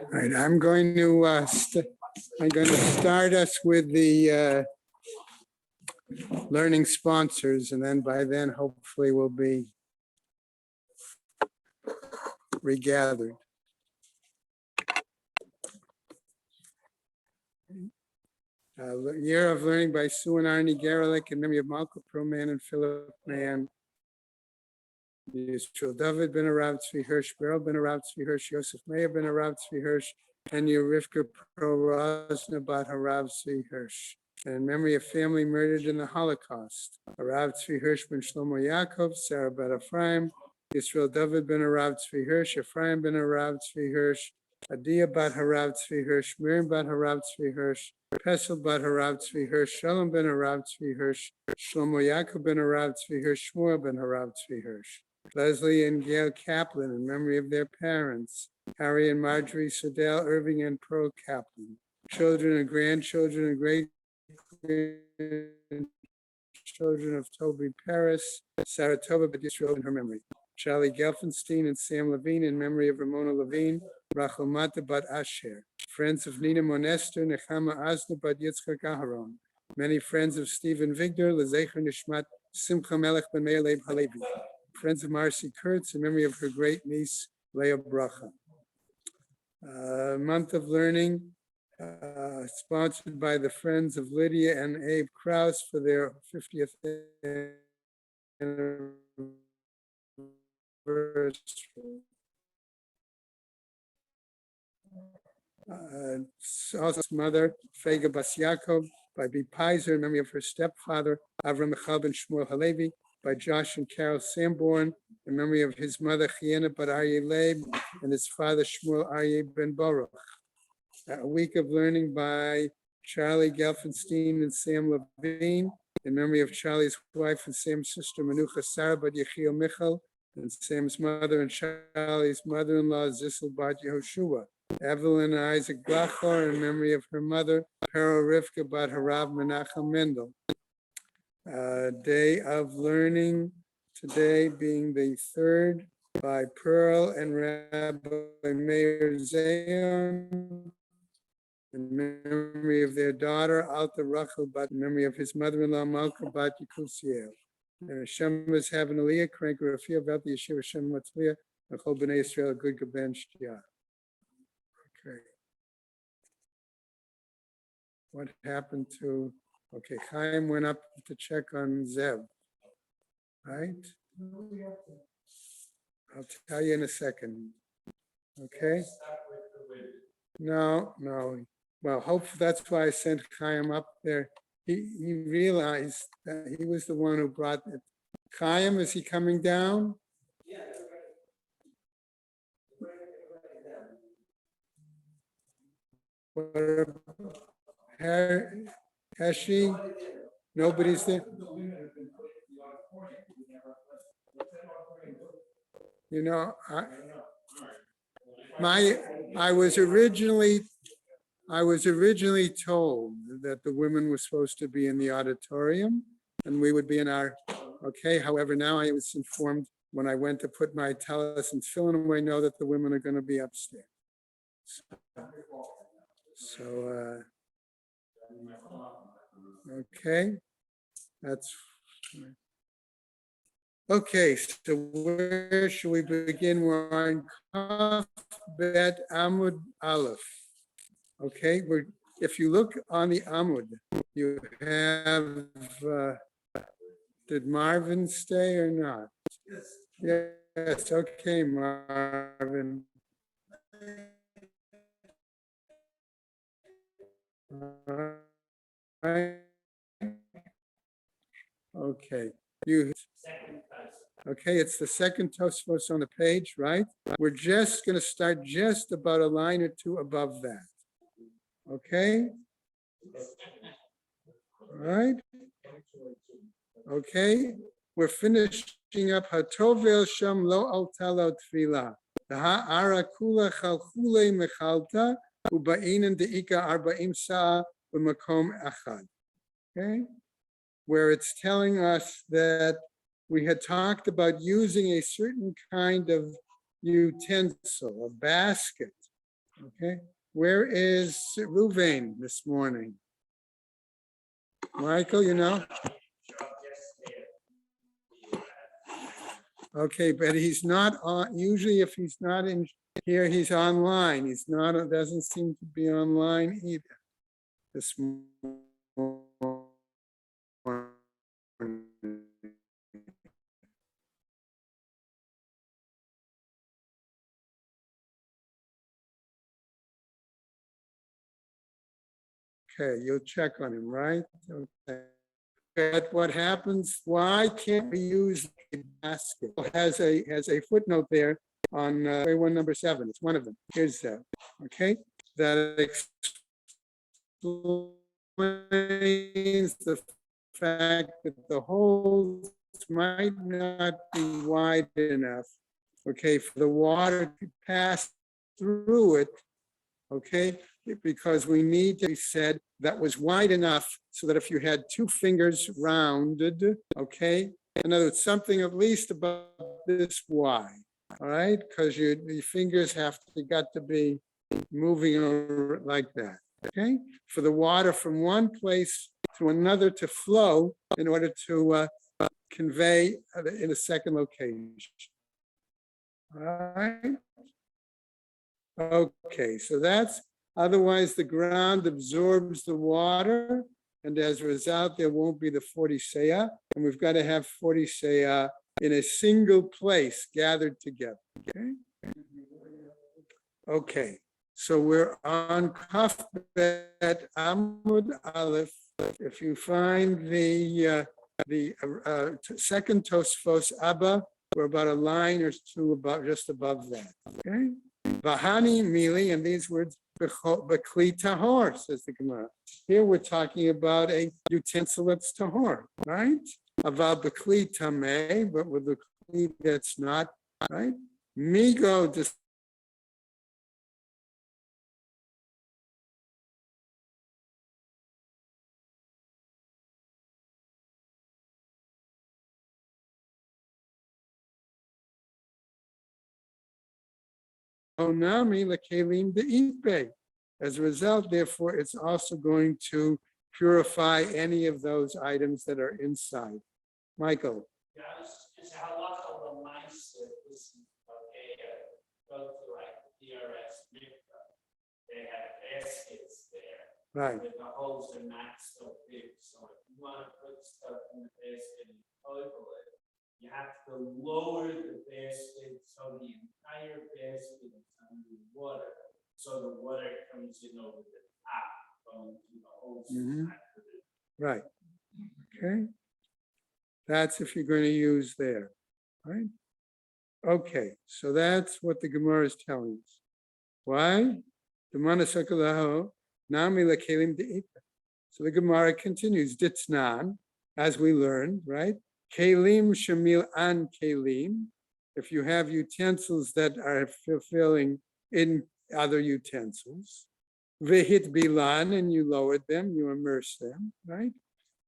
All right, I'm going to start us with the learning sponsors, and then by then, hopefully, we'll be regathered. Year of Learning by Sue and Arnie Gerlich in memory of Malcolm Perlman and Philip Mann. Yisrael David ben Arav Tzvi Hirsch, Beryl ben Arav Tzvi Hirsch, Yosef Meir ben Arav Tzvi Hirsch, and Rivka Pro Rosna bat Harav Tzvi Hirsch. And in memory of family murdered in the Holocaust, Arav Tzvi Hirsch ben Shlomo Yaakov, Sarah bat Ephraim, Yisrael David ben Arav Tzvi Hirsch, Ephraim ben Arav Tzvi Hirsch, Adia bat Harav Tzvi Hirsch, Miriam bat Harav Tzvi Hirsch, Pesel bat Harav Tzvi Hirsch, Shalom ben Harav Tzvi Hirsch, Shlomo Yaakov ben Harav Tzvi Hirsch, Shmuel ben Harav Tzvi Hirsch. Leslie and Gail Kaplan in memory of their parents, Harry and Marjorie Sedell Irving and Pearl Kaplan, children and grandchildren and great grandchildren of Toby Paris, Saratoga but Yisrael in her memory, Charlie Gelfenstein and Sam Levine in memory of Ramona Levine, Rachel Mata bat Asher, friends of Nina Monester, Nechama Asna bat Yitzchak Aharon, many friends of Stephen Vigdor, Lezecher Nishmat Simcha Melech ben Meir Leib Halevi, friends of Marcy Kurtz in memory of her great niece, Leah Bracha. Month of Learning, sponsored by the Friends of Lydia and Abe Krause for their 50th anniversary. Also, mother, Fega Bas Yaakov, by B. Pizer in memory of her stepfather, Avram Michal ben Shmuel Halevi, by Josh and Carol Sanborn, in memory of his mother, Chiena Bat Aryeh Leib, and his father, Shmuel Aryeh ben Baruch. A week of learning by Charlie Gelfenstein and Sam Levine, in memory of Charlie's wife and Sam's sister, Menucha Sarah Bat Yechiel Michal, and Sam's mother and Charlie's mother-in-law, Zissel Bat Yehoshua. Evelyn and Isaac Blachor, in memory of her mother, Pero Rivka Bat Harav Menachem Mendel. Day of Learning, today being the 3rd, by Pearl and Rabbi Meir Zion, in memory of their daughter, Alta Rachel, but in memory of his mother-in-law, Malka Bat Yekusiel. And Hashem was having Aliyah, Crank Rafia, about the Yeshiva Hashem Matzliah, and Chol B'nai Yisrael, Good Gaben Shtia. Okay. What happened to, okay, Chaim went up to check on Zev, right? I'll tell you in a second. Okay? No. Well, hopefully that's why I sent Chaim up there. He realized that he was the one who brought it. Chaim, is he coming down? Heshi? Nobody's there? You know, I was originally told that the women were supposed to be in the auditorium and we would be in our, okay, however, now I was informed when I went to put my tallis and fill in away, know that the women are going to be upstairs. So, okay, that's okay. So where should we begin? We're on Kaf Bet Amud Aleph. Okay, if you look on the Amud, you have, did Marvin stay or not? Yes, okay, Marvin. All right. Okay, okay, it's the second Tosfos on the page, right? We're just going to start just about a line or two above that. Okay? All right? Okay, we're finishing up Hatovel Sham Lo Altalo Tfila. The Ha'ara Kula Chalchule Mechalta Uba'inin De'ika Arba'im Sa'a U'Makom Achad. Okay? Where it's telling us that we had talked about using a certain kind of utensil, a basket. Okay, where is Ruvain this morning? Michael, you know? Okay, but he's not on, usually if he's not in here, he's online. He's not, doesn't seem to be online either this morning. Okay, you'll check on him, right? Okay. But what happens, why can't we use a basket? It has a footnote there on one number 7. It's one of them. Here's that. Okay, that explains the fact that the holes might not be wide enough, okay, for the water to pass through it, okay, because we need to be said that was wide enough so that if you had 2 fingers rounded, okay, in other words, something at least about this wide, all right, because your fingers got to be moving like that, okay, for the water from one place to another to flow in order to convey in a second location. All right. Okay, so that's, otherwise the ground absorbs the water, and as a result, there won't be the 40 seah, and we've got to have 40 seah in a single place gathered together. Okay. Okay, so we're on Kaf Bet Amud Aleph. If you find the second Tosfos Abba, we're about a line or two about just above that. Okay. Vahani Mili, and these words, Bekli Tahor, says the Gemara. Here we're talking about a utensil that's Tahor, right? Aval Bekli Tameh, but with the Kli that's not, right? Migo Onami Lekalim De'ipe. As a result, therefore, it's also going to purify any of those items that are inside. Michael. Yeah, it's how long of the mindset is go to like DRS Mikra. They have baskets there. Right. But the holes are not so big. So if you want to put stuff in the basket and total it, you have to lower the basket so the entire basket is under water. So the water comes in over the top, going to the holes. Right. Okay. That's if you're going to use there. Right. Okay. So that's what the Gemara is telling us. Why? So the Gemara continues, Ditznan, as we learned, right? Kelim shamil an kelim. If you have utensils that are fulfilling in other utensils, vehit bilan, and you lowered them, you immerse them, right?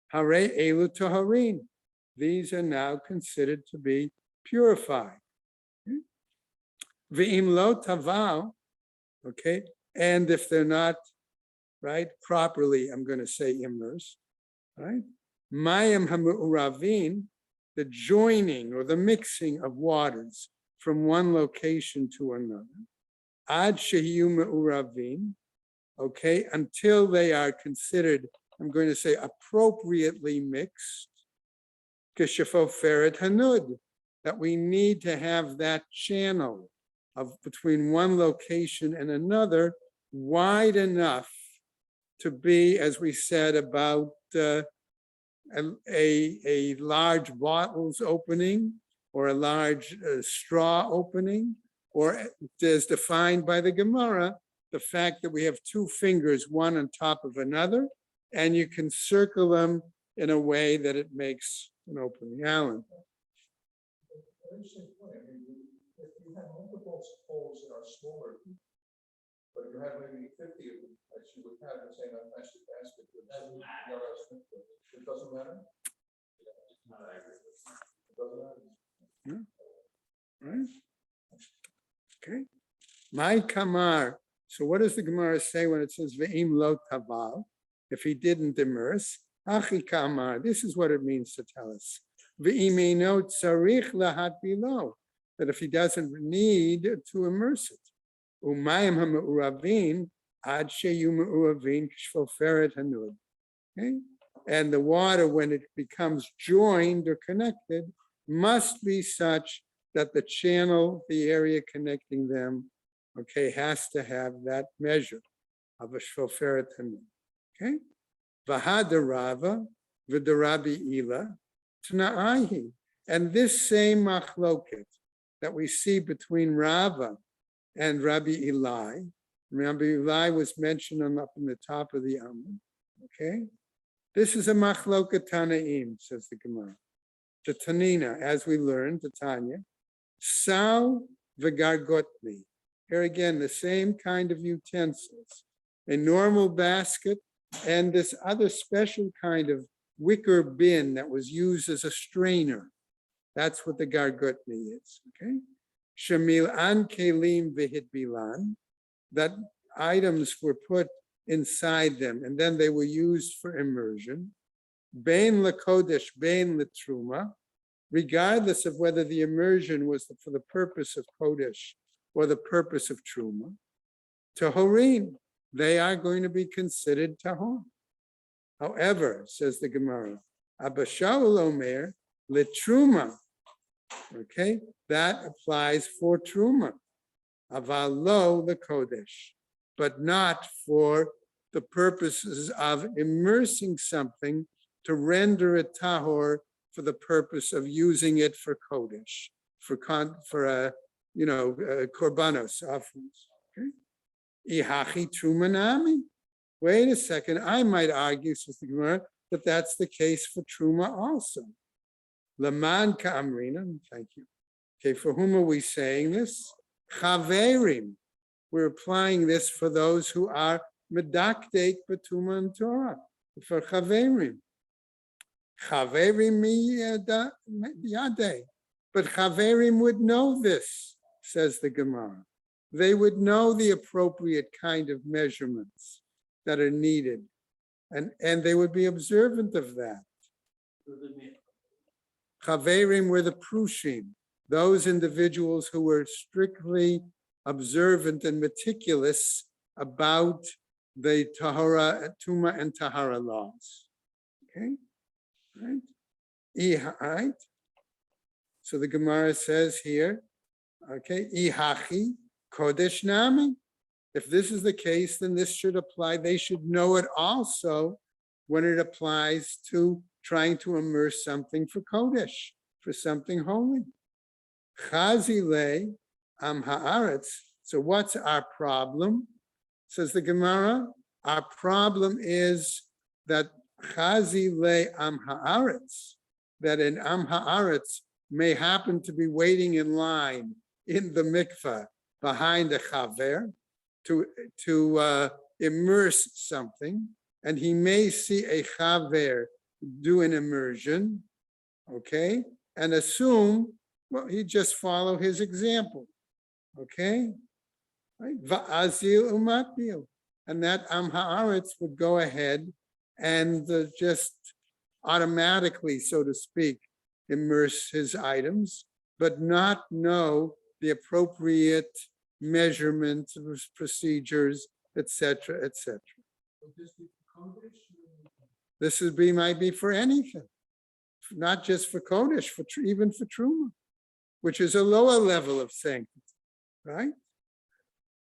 Hare elu toharin. These are now considered to be purified. Ve'im lo taval, okay, and if they're not, right, properly, I'm going to say immersed, right? Mayim hamu'uravin, the joining or the mixing of waters from one location to another. Ad shehiyu me'uravin, okay, until they are considered, I'm going to say appropriately mixed, kishafoferet hanud, that we need to have that channel of between one location and another wide enough to be, as we said, about a large bottle's opening or a large straw opening, or as defined by the Gemara, the fact that we have two fingers, one on top of another, and you can circle them in a way that it makes an opening. Alan. Interesting point. I mean, if you have multiple holes that are smaller, but you have maybe 50 of them, as you would have the same plastic basket. Doesn't matter. It doesn't matter? No, I agree with that. It doesn't matter? Right? Okay. My kamar. So what does the Gemara say when it says ve'im lo taval? If he didn't immerse, achi kamar. This is what it means to tell us. Ve'imeno tzarich lahat bilo. That if he doesn't need to immerse it. Umayim ha'me'uravin ad sheyu me'uravin k'shfoferet hanud. Okay? And the water, when it becomes joined or connected, must be such that the channel, the area connecting them, okay, has to have that measure of a shoferet hanud. Okay? Vahadarava v'darabi ila t'na'ahi. And this same machloket that we see between Rava and Rabbi Eli, Rabbi Eli was mentioned up in the top of the Amud. Okay? This is a machloket Tanaim, says the Gemara. The Tanina, as we learned, the Tanya, Sal v'gargotni. Here again, the same kind of utensils. A normal basket and this other special kind of wicker bin that was used as a strainer. That's what the gargotni is, okay? Shamil an kelim v'hit bilan, that items were put inside them and then they were used for immersion. Bein lakodesh, bein latruma, regardless of whether the immersion was for the purpose of kodesh or the purpose of truma. Tahorim, they are going to be considered tahor. However, says the Gemara, Abba Shaul Omer litruma, okay, that applies for truma. Avalo the kodesh, but not for the purposes of immersing something to render it tahor for the purpose of using it for kodesh, for korbanos offerings. Okay, ihachi trumanami. Wait a second, I might argue, says the Gemara, that that's the case for truma also. Laman ka'amrina. Thank you. Okay, for whom are we saying this? Chaverim. We're applying this for those who are medakdek b'tuma and Torah, for chaverim. Chaverim miyadeh. But chaverim would know this, says the Gemara. They would know the appropriate kind of measurements that are needed, and they would be observant of that. Chaverim were the prushim, those individuals who were strictly observant and meticulous about the tahara, tuma and tahara laws. Okay, right? So the Gemara says here, okay, ihachi kodesh nami. If this is the case, then this should apply. They should know it also when it applies to trying to immerse something for kodesh, for something holy. Chazile am haaretz. So what's our problem? Says the Gemara. Our problem is that chazile am haaretz, that an am haaretz may happen to be waiting in line in the mikveh behind a chaver to immerse something, and he may see a chaver do an immersion, okay, and assume, well, he just follow his example, okay, right? Va'azil umatil, and that am haaretz would go ahead and just automatically, so to speak, immerse his items, but not know the appropriate measurements, procedures, etc., etc. Would this be Kodesh? This might be for anything, not just for Kodesh, even for Truma, which is a lower level of sanctity, right?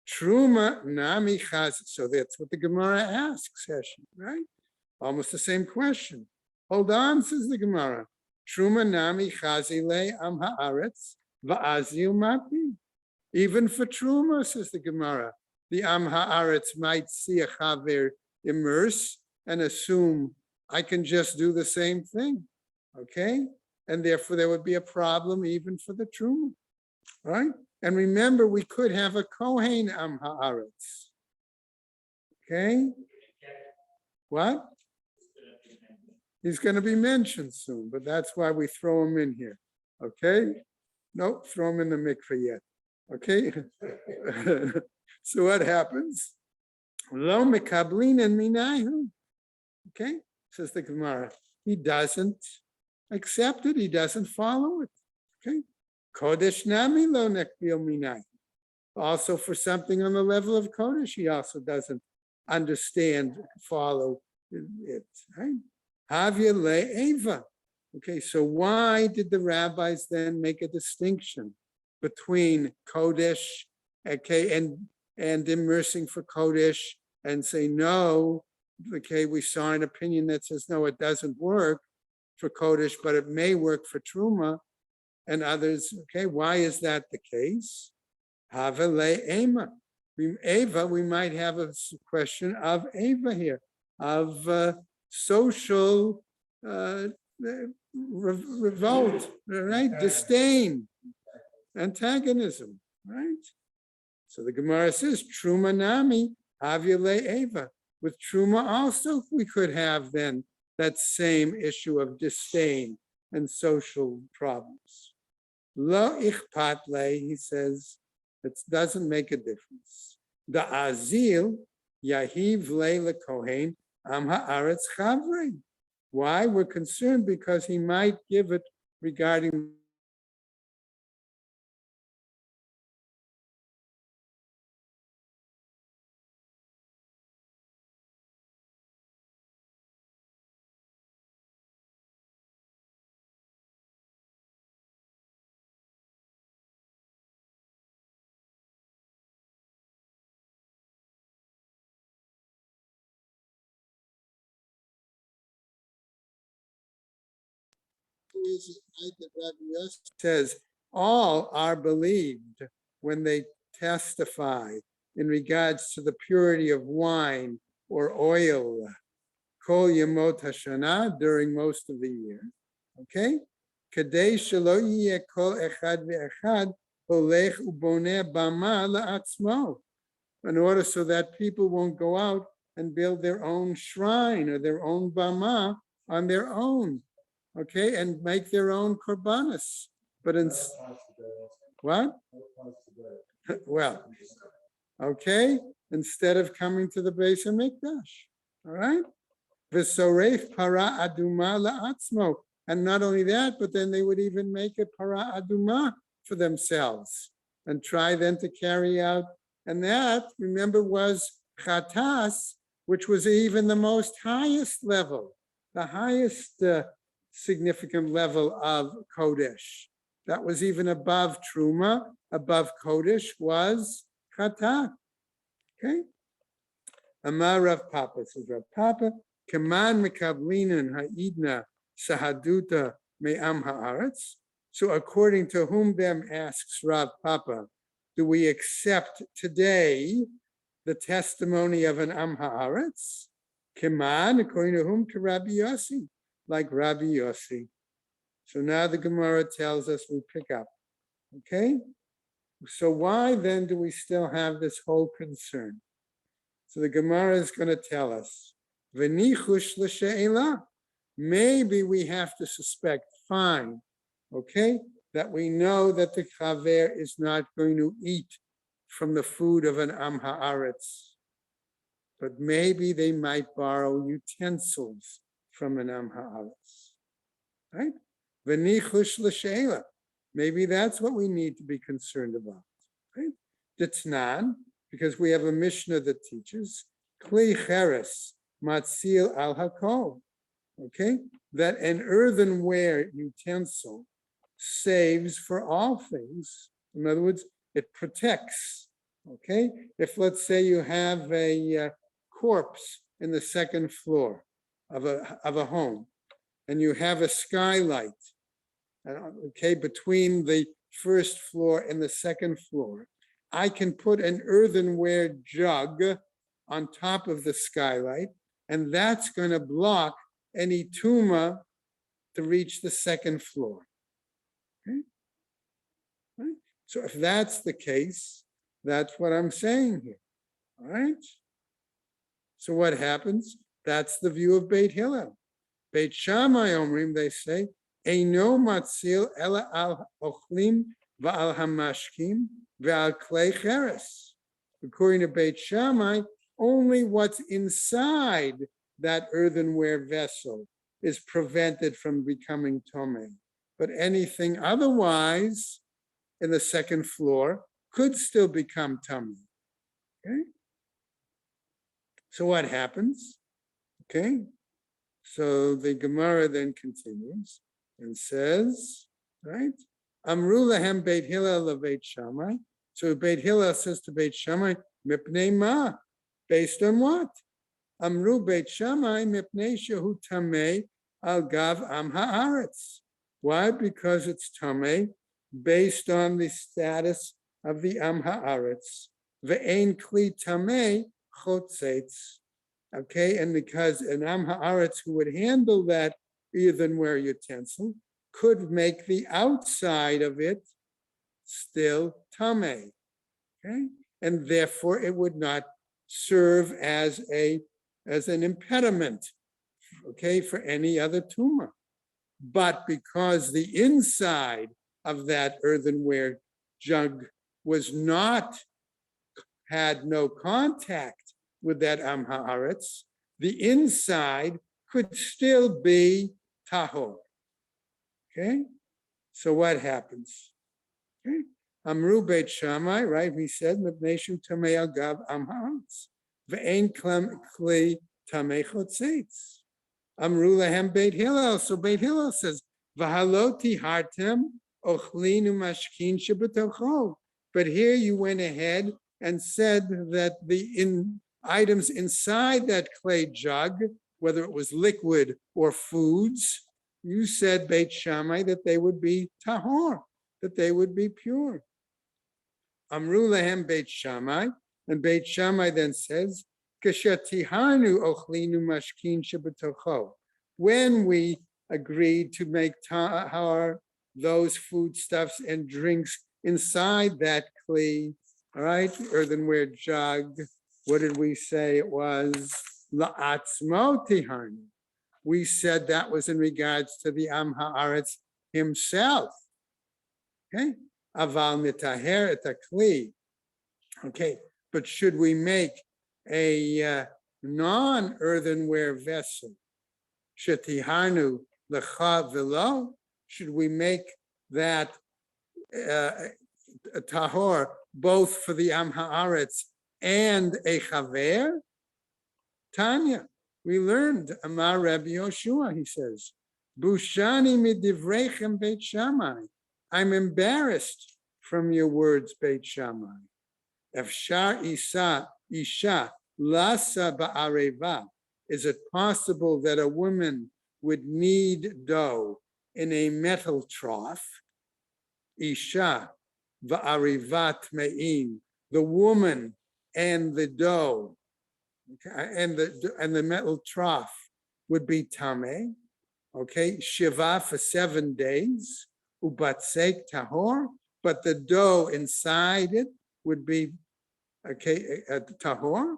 Truma nami chaz. So that's what the Gemara asks, Heshem, right? Almost the same question. Hold on, says the Gemara. Truma nami chazile am haaretz va'azil mati. Even for Truma, says the Gemara, the am haaretz might see a chaver immerse and assume I can just do the same thing, okay? And therefore there would be a problem even for the Truma, right? And remember, we could have a Kohen am haaretz, okay? What? He's going to be mentioned soon, but that's why we throw him in here, okay? Nope, throw him in the mikveh yet, okay? So what happens? Lo mekablin and minayu, okay? Says the Gemara. He doesn't accept it. He doesn't follow it, okay? Kodesh nami lo nekbil minayu. Also for something on the level of Kodesh, he also doesn't understand, follow it, right? Havya le'eva. Okay, so why did the rabbis then make a distinction between Kodesh, okay, and immersing for Kodesh and say no, okay, we saw an opinion that says no, it doesn't work for Kodesh, but it may work for Truma, and others, okay, why is that the case? Have le'ema. Eva, we might have a question of Eva here, of social revolt, right? Disdain, antagonism, right? So the Gemara says, Truma nami, havya Eva. With Truma also, we could have then that same issue of disdain and social problems. Lo ichpat le, he says, it doesn't make a difference. The azil, yahiv le kohen, am haaretz chavrei. Why? We're concerned because he might give it regarding says all are believed when they testify in regards to the purity of wine or oil, kol yemot hashana, during most of the year. Okay? Kadei shelo yeh kol echad ve'echad holech uboneh bama la'atzmo. In order so that people won't go out and build their own shrine or their own bama on their own. Okay, and make their own korbanos. But in what? Well, okay, instead of coming to the Beis Hamikdash, all right? V'soref para aduma la'atzmo. And not only that, but then they would even make a para aduma for themselves and try then to carry out. And that, remember, was chatas, which was even the most highest level, the highest significant level of Kodesh. That was even above Truma, above Kodesh was Chatat. Okay? Amar Rav Papa, says Rav Papa, Kaman Mekablinan Ha'idna Sahaduta Me'am Ha'aretz. So according to whom them asks Rav Papa, do we accept today the testimony of an Am Ha'aretz? Kaman, according to whom? To Rabbi Yossi. Like Rabbi Yossi. So now the Gemara tells us we pick up. Okay? So why then do we still have this whole concern? So the Gemara is going to tell us, V'nichush l'she'ela. Maybe we have to suspect, fine, okay, that we know that the chaver is not going to eat from the food of an Am Haaretz. But maybe they might borrow utensils from an Am Haaretz, right? V'nichush l'she'ela. Maybe that's what we need to be concerned about, right? D'tnan, because we have a Mishnah that teaches Kli Cheres Matzil al Hakol. Okay, that an earthenware utensil saves for all things. In other words, it protects. Okay, if let's say you have a corpse in the second floor of a home, and you have a skylight, okay, between the first floor and the second floor, I can put an earthenware jug on top of the skylight, and that's going to block any tuma to reach the second floor. Okay? Right? So if that's the case, that's what I'm saying here. All right? So what happens? That's the view of Beit Hillel. Beit Shammai Omrim, they say, Eino matzil ela al ochlim va'al hamashkim va'al klei cheres. According to Beit Shammai, only what's inside that earthenware vessel is prevented from becoming tomei. But anything otherwise in the second floor could still become tomei. Okay? So what happens? Okay? So the Gemara then continues and says, right? Amru lahem Beit Hillel leBeit Shammai. So Beit Hillel says to Beit Shammai, mipnei ma? Based on what? Amru Beit Shammai mipnei shehu tamei al gav am haaretz. Why? Because it's tamei based on the status of the am haaretz. Ve'ein kli tamei chotzetz. Okay, and because an am haaretz who would handle that earthenware utensil could make the outside of it still tamei. Okay, and therefore it would not serve as an impediment, okay, for any other tumor. But because the inside of that earthenware jug had no contact with that am haaretz, the inside could still be tahor. Okay, so what happens? Okay, Amru Beit Shammai, right? We said Mibneshu Tamei al Gav am haaretz ve'ein kli tamei chotzetz. Amru lahem Beit Hillel. So Beit Hillel says v'haloti hartem ochlinu mashkin shebetocho. But here you went ahead and said that the items inside that clay jug, whether it was liquid or foods, you said, Beit Shammai, that they would be tahor, that they would be pure. Amru lahem Beit Shammai, and Beit Shammai then says, Kashatihanu ochlinu mashkin shebetocho. When we agreed to make tahor, those foodstuffs and drinks inside that clay, all right, earthenware jug, what did we say it was? La'atzmo tihanu. We said that was in regards to the am haaretz himself. Okay, aval mitaher et hakli. Okay, but should we make a non-earthenware vessel? Shetihanu lecha velo. Should we make that a tahor both for the am haaretz and a chaver? Tanya, we learned Amar Rabbi Yoshua, he says, Bushani midivrechem Beit Shammai. I'm embarrassed from your words, Beit Shammai. Efshar isha lasa ba'areva. Is it possible that a woman would knead dough in a metal trough? Isha va'arivat me'in. The woman and the dough, okay, and the metal trough would be tameh, okay, shiva for 7 days, ubatsek tahor, but the dough inside it would be, okay, tahor.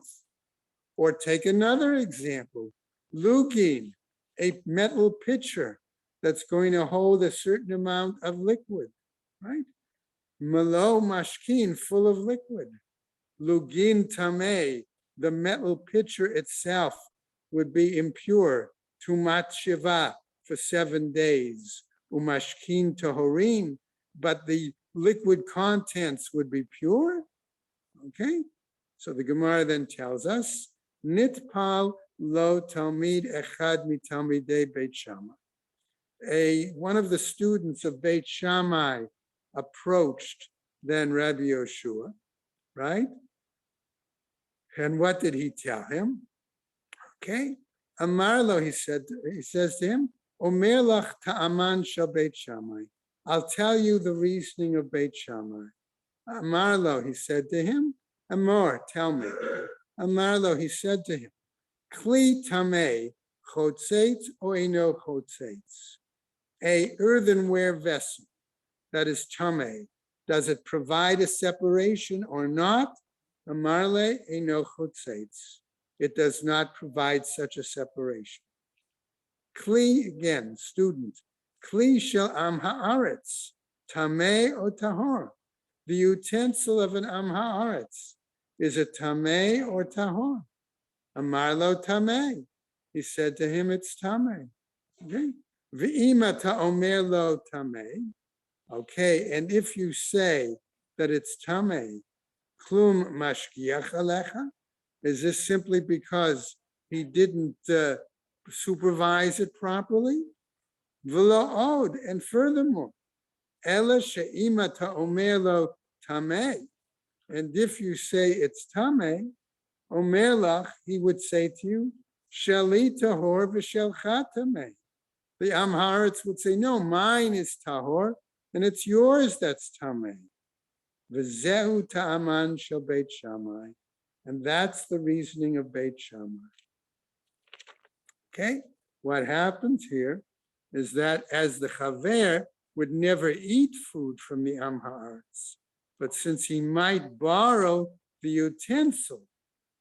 Or take another example, lugin, a metal pitcher that's going to hold a certain amount of liquid, right? Malo mashkin, full of liquid. Lugin tameh, the metal pitcher itself would be impure. Tumat shiva for 7 days. Umashkin tahorin, but the liquid contents would be pure. Okay, So the Gemara then tells us, Nitpal lo talmid echad mitalmidei Beit Shammai. One of the students of Beit Shammai approached then Rabbi Yoshua, right? And what did he tell him? Okay. Amarlo, he says to him, Omer lach ta'aman shel Beit Shammai. I'll tell you the reasoning of Beit Shammai. Amarlo, he said to him, Amor, tell me. Amarlo, he said to him, Kli tamei chotzetz or eno chotzetz. A earthenware vessel that is tamei, does it provide a separation or not? Amarle eno chotzetz. It does not provide such a separation. Kli, again, student. Kli shel am haaretz, tamei or tahor. The utensil of an am haaretz, is it tamei or tahor? Amarlo tamei. He said to him, it's tamei. Okay. V'ima ta'omer lo tamei. Okay, and if you say that it's tamei, klum mashkiach alecha, is this simply because he didn't supervise it properly? V'lo od, and furthermore, ela she'ima ta'omer lo tamei, and if you say it's tamei, omer lach, he would say to you, sheli tahor v'shelcha tamei. The Am Haaretz would say, no, mine is tahor, and it's yours that's tamei. V'zehu ta'aman shel Beit Shammai. And that's the reasoning of Beit Shammai. Okay, what happens here is that as the Chaver would never eat food from the Am Haaretz, but since he might borrow the utensil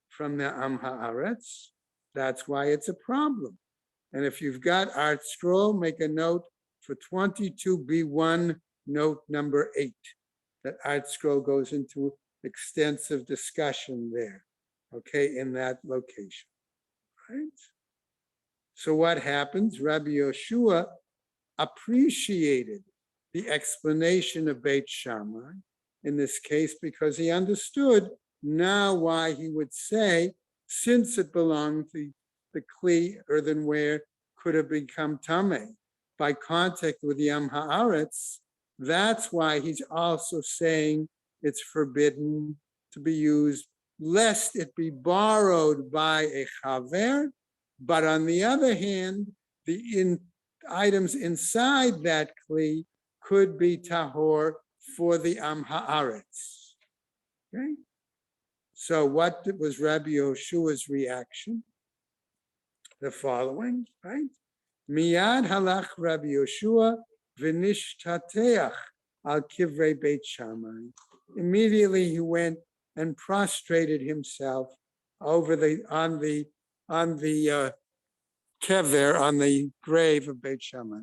from the Am Haaretz, that's why it's a problem. And if you've got Art Scroll, make a note for 22B1, note number 8. That Art Scroll goes into extensive discussion there, okay, in that location, right? So what happens? Rabbi Yoshua appreciated the explanation of Beit Shammai in this case because he understood now why he would say, since it belonged to the Kli earthenware could have become tamei by contact with the Am Haaretz, that's why he's also saying it's forbidden to be used, lest it be borrowed by a chaver. But on the other hand, the items inside that kli could be tahor for the Am Haaretz. Okay? So what was Rabbi Yoshua's reaction? The following, right? Miyad halach Rabbi Yoshua v'nishtateach al kivrei Beit Shammai. Immediately he went and prostrated himself over on the kever, on the grave of Beit Shammai.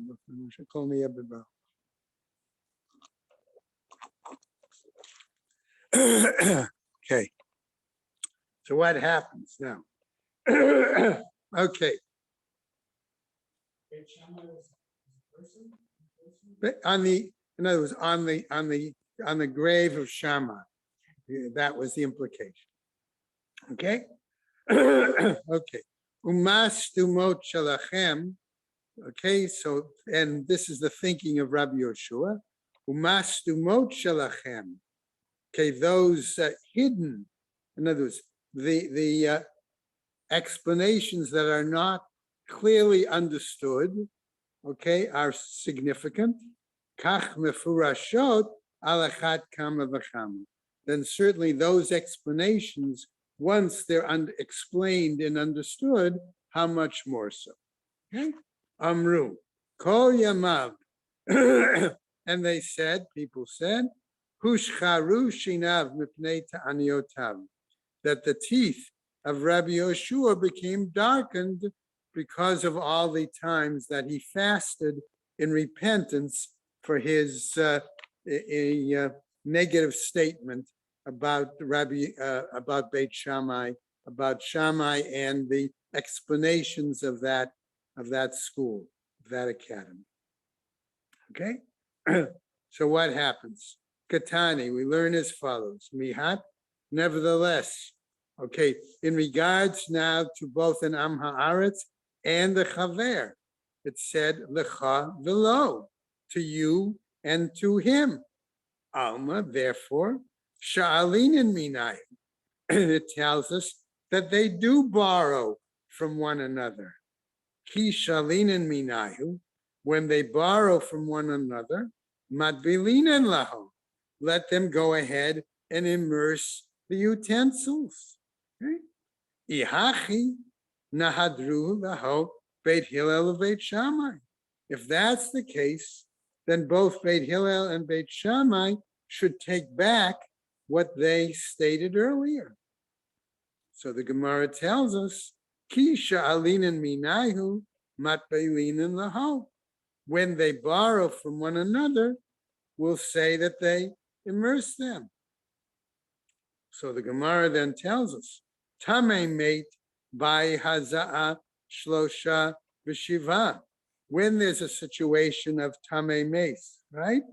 Okay. So what happens now? Okay. But in other words, on the grave of Shammai. That was the implication. Okay. Okay. Umas tumot shalachem. Okay. So, and this is the thinking of Rabbi Yoshua. Umas tumot shalachem. Okay. Those hidden, in other words, the explanations that are not clearly understood, okay, are significant. Kach mefurashot alachat kama v'chama. Then certainly those explanations, once they're explained and understood, how much more so? Okay? Amru, kol yamav. And they said, people said, hushcharu shinav mipnei ta'aniotav, that the teeth of Rabbi Yoshua became darkened because of all the times that he fasted in repentance for his negative statement about about Beit Shammai, about Shammai and the explanations of that school, of that academy. Okay, so what happens? Katani, we learn as follows: Mihat, nevertheless, Okay, in regards now to both an Am Haaretz and the Chaver, it said Lecha velo, to you and to him. Alma, therefore, Sha'alinin Minai. It tells us that they do borrow from one another. Ki Shalinin Minayu, when they borrow from one another, Madbilinen Lahu, let them go ahead and immerse the utensils. Okay? Ihachi Nahadru Lahu Beit Hillel Beit Shammai. If that's the case, then both Beit Hillel and Beit Shammai should take back what they stated earlier. So the Gemara tells us, Kisha alinen minayu matbeilinen laho. When they borrow from one another, we'll say that they immerse them. So the Gemara then tells us, Tamei mate by haza'a shlosha v'shiva. When there's a situation of tamei mace, right?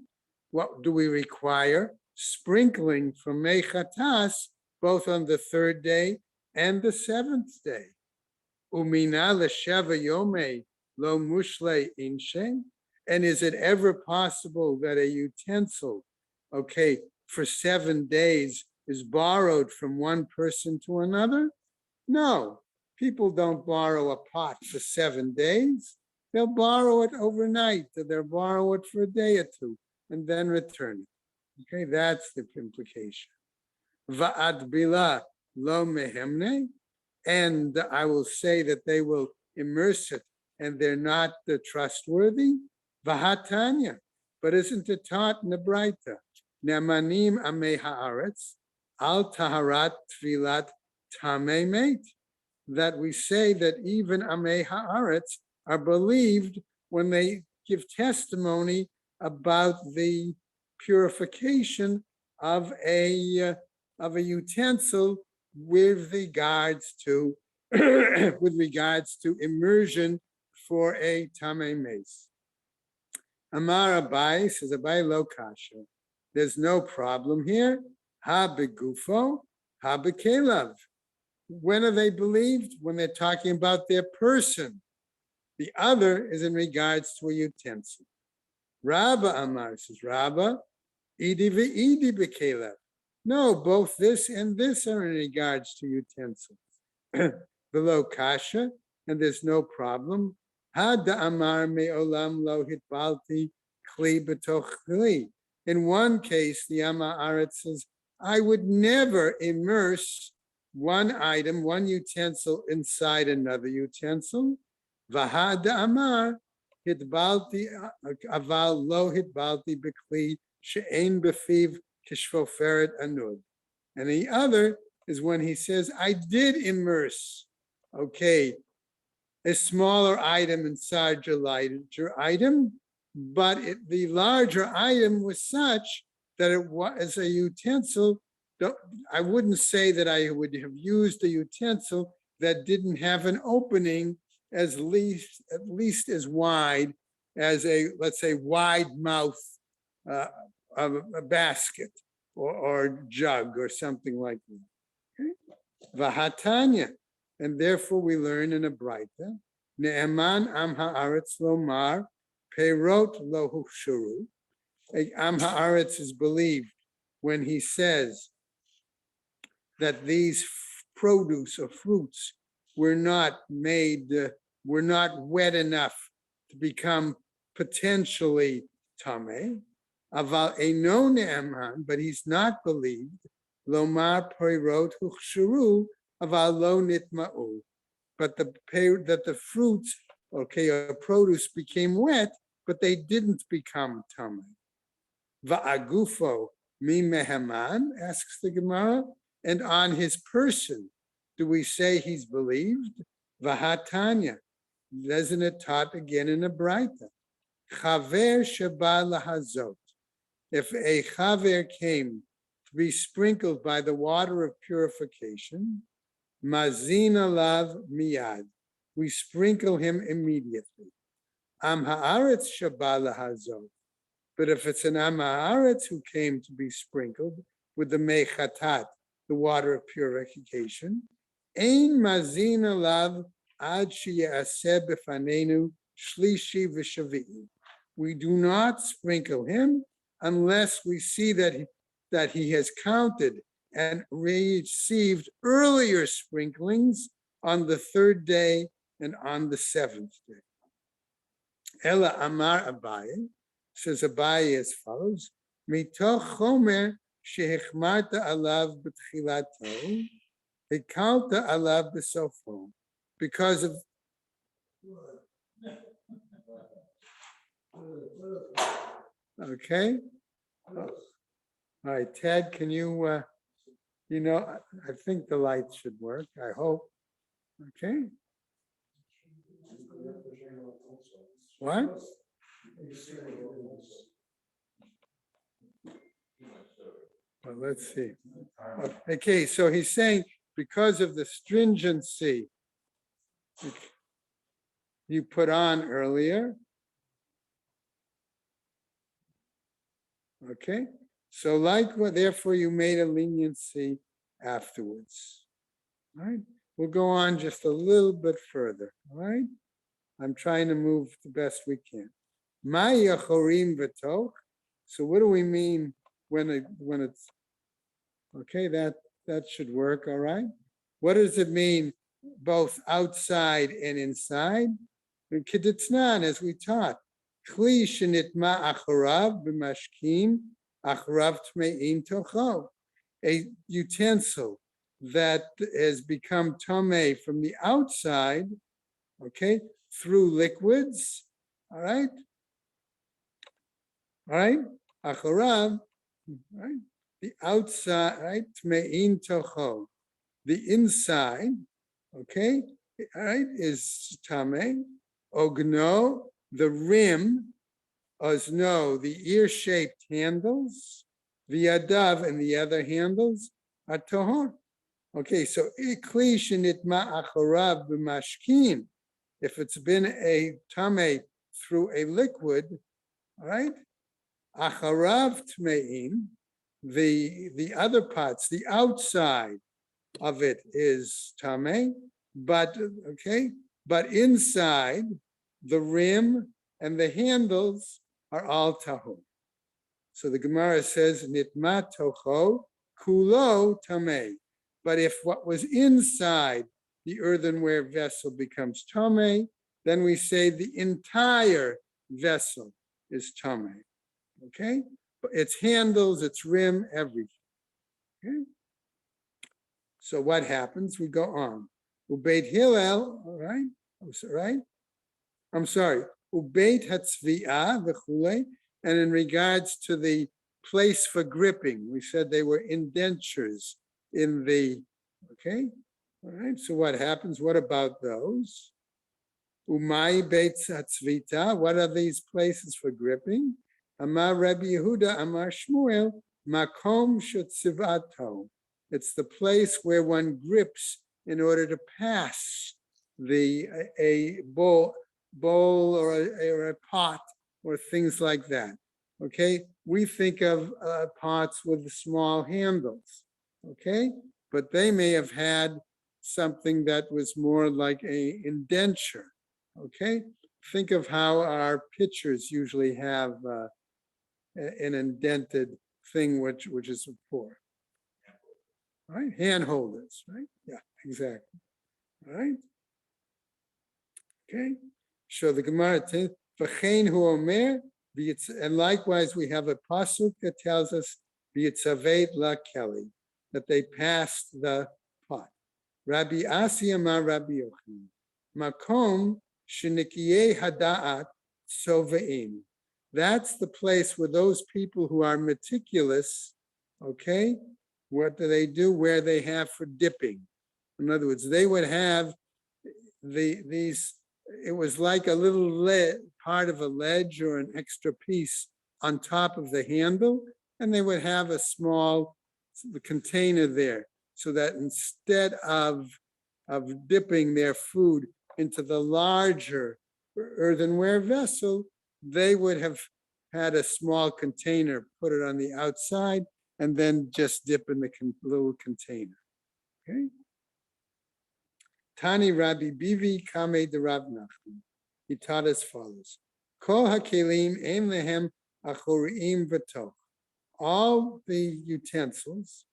What do we require? Sprinkling from mechatas, both on the third day and the seventh day. Umina l'sheva yomei lo mushle inshe. And is it ever possible that a utensil, okay, for 7 days is borrowed from one person to another? No, people don't borrow a pot for 7 days. They'll borrow it overnight, or they'll borrow it for a day or two, and then return it. Okay, that's the implication. Va'ad bila lo mehemne, and I will say that they will immerse it, and they're not trustworthy. Vahatanya, but isn't it taught in the Braita? Nemanim amei haaretz al taharat tfilat tamei meit, that we say that even amei haaretz are believed when they give testimony about the purification of a utensil with regards to immersion for a tamei mace. Amar Abai says Abai lo kasha. There's no problem here. Ha begufo, ha bekelav. When are they believed? When they're talking about their person. The other is in regards to a utensil. Rabba Amar says, Rabba, idi ve'idi bekelav. No, both this and this are in regards to utensils. Below kasha, and there's no problem. Hada amar me'olam lo hitbalti kli b'toch kli. In one case, the Amma Aretz says, I would never immerse one item, one utensil inside another utensil. Vahada amar hitbalti aval lo hitbalti b'kli she'ein b'fiv kishvoferet anud. And the other is when he says, I did immerse, okay, a smaller item inside your larger item, but the larger item was such that it was a utensil. I wouldn't say that I would have used a utensil that didn't have an opening at least as wide as a, let's say, wide mouth of a basket or jug or something like that. Okay? Vahatanya. And therefore we learn in a Braita, Ne'eman am ha'aretz lomar, peirot lo huchshuru. Am ha'aretz is believed when he says that these produce or fruits were not made, were not wet enough to become potentially tameh. Aval eino ne'eman, but he's not believed, lomar peirot huchshuru, aval lo nitma'u. But that the fruits, okay, or produce became wet, but they didn't become tamei. Va'agufo mi meheman, asks the Gemara, and on his person, do we say he's believed? Vahatanya, isn't it taught again in a Braita? Chaver sheba lahazot. If a chaver came to be sprinkled by the water of purification, Mazina lav miyad. We sprinkle him immediately. Am haaretz shabala hazot. But if it's an am haaretz who came to be sprinkled with the mechatat, the water of purification. Ein mazin alav ad she'aseh b'fanenu shlishi v'shavi'i. We do not sprinkle him unless we see that he has counted and received earlier sprinklings on the third day and on the seventh day. Ela Amar Abaye, says Abaye as follows: Mitoch chomer shehechmarta alav b'tchilato, hikalta alav b'sofo. Because of okay. All right, Ted, can you I think the lights should work. I hope. Okay. What? Well, let's see. Okay, so he's saying because of the stringency you put on earlier. Okay, so therefore you made a leniency afterwards. All right, we'll go on just a little bit further. All right, I'm trying to move the best we can. Maya chorim v'toch. So what do we mean when it's okay? That should work. All right. What does it mean, both outside and inside? Keditznan, as we taught, kli shenitma acharav b'mashkin acharav tmein tocho. A utensil that has become tamei from the outside, okay, through liquids. All right. All right, acharav, right? The outside, right? Tmein tocho. The inside, okay, all right, is tame. Ogno, the rim, ozno, the ear-shaped handles, the adav, and the other handles are tohor. Okay, so ikli shenitma acharav b'mashkin. If it's been a tame through a liquid, all right. Acharav tmein, the other parts, the outside of it is tame, but inside the rim and the handles are all tahor. So the Gemara says nitma tocho kulo tame. But if what was inside the earthenware vessel becomes tame, then we say the entire vessel is tame. Okay, its handles, its rim, everything. Okay, so what happens? We go on. Ubeit Hillel, all right, right? I'm sorry. Ubeit hatzvi'ah v'chule, and in regards to the place for gripping, we said they were indentures in the. Okay, all right. So what happens? What about those? Umay beit hatzvita. What are these places for gripping? Amar Rabbi Yehuda, Amar Shmuel, Makom Shutzivato. It's the place where one grips in order to pass a bowl or a pot or things like that. Okay, we think of pots with small handles. Okay, but they may have had something that was more like a indenture. Okay, think of how our pitchers usually have an indented thing, which is for, right? Hand holders, right? Yeah, exactly. All right. Okay. So the Gemara says, "V'chein hu omer," and likewise we have a pasuk that tells us, "V'yitzavet la keli," that they passed the pot. Rabbi Asi Amar Rabbi Yochanan, Makom shenikiye hada'at sovein. That's the place where those people who are meticulous, okay, what do? Where they have for dipping. In other words, they would have these, it was like a little part of a ledge or an extra piece on top of the handle, and they would have a small container there, so that instead of dipping their food into the larger earthenware vessel, they would have had a small container, put it on the outside, and then just dip in the little container. Okay. Tani Rabbi Bivi Kame de Rav Nachman. He taught as follows: Kol hakelim ein lehem achorim v'toch. All the utensils,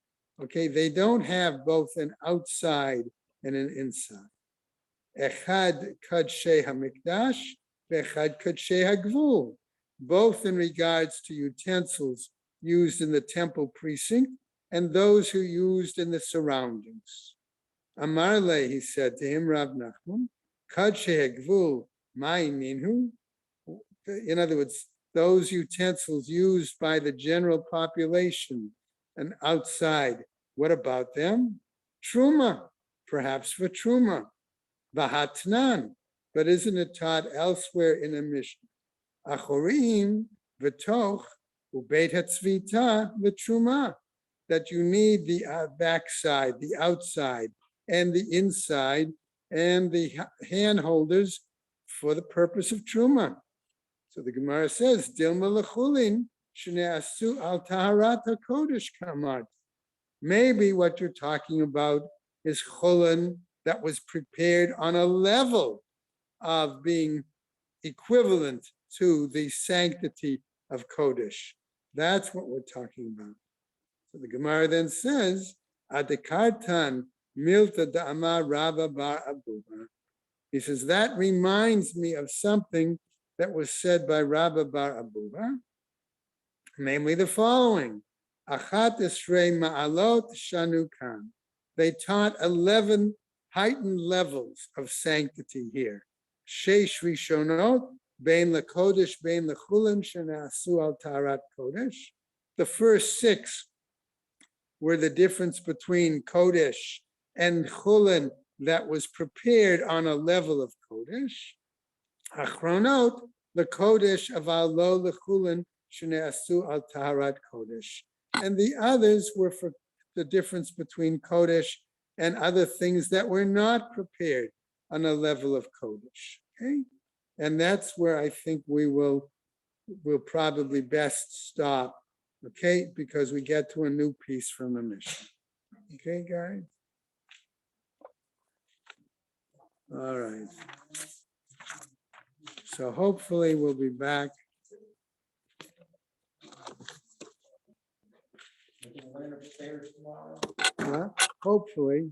okay, they don't have both an outside and an inside. Echad kadshei hamikdash, v'echad kadshei hagvul. Both in regards to utensils used in the temple precinct and those who used in the surroundings. Amarle, he said to him, Rav Nachman, kadshei hagvul, mai minhu. In other words, those utensils used by the general population and outside, what about them? Truma, perhaps for truma. Vahatnan, but isn't it taught elsewhere in a mission? Achorim v'toch ubeit hatzvita v'truma, that you need the backside, the outside, and the inside, and the hand holders for the purpose of truma. So the Gemara says, Dilma lechulin shneasu al taharat hakodesh kamart. Maybe what you're talking about is chulin that was prepared on a level of being equivalent to the sanctity of kodesh. That's what we're talking about. So the Gemara then says, Adekartan milta da'amar Rava bar Abuba. He says, that reminds me of something that was said by Rabba bar Abuba, namely the following: Achat esrei ma'alot shanukan. They taught 11 heightened levels of sanctity here. Sheish rishonot bein lekodesh bein lechulin shenasu al taharat kodesh. The first 6 were the difference between kodesh and chulin that was prepared on a level of kodesh. Achronot, the kodesh aval lo lechulin sheneasu al taharat kodesh, and the others were for the difference between kodesh and other things that were not prepared on a level of kodesh. Okay, and that's where I think we'll probably best stop. Okay, because we get to a new piece from the Mishnah. Okay, guys. All right. So hopefully we'll be back. Hopefully.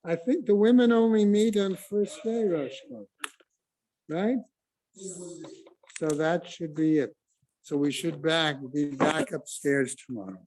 I think the women only meet on first day, Rosh Hashanah, right? So that should be it. So we should be back upstairs tomorrow.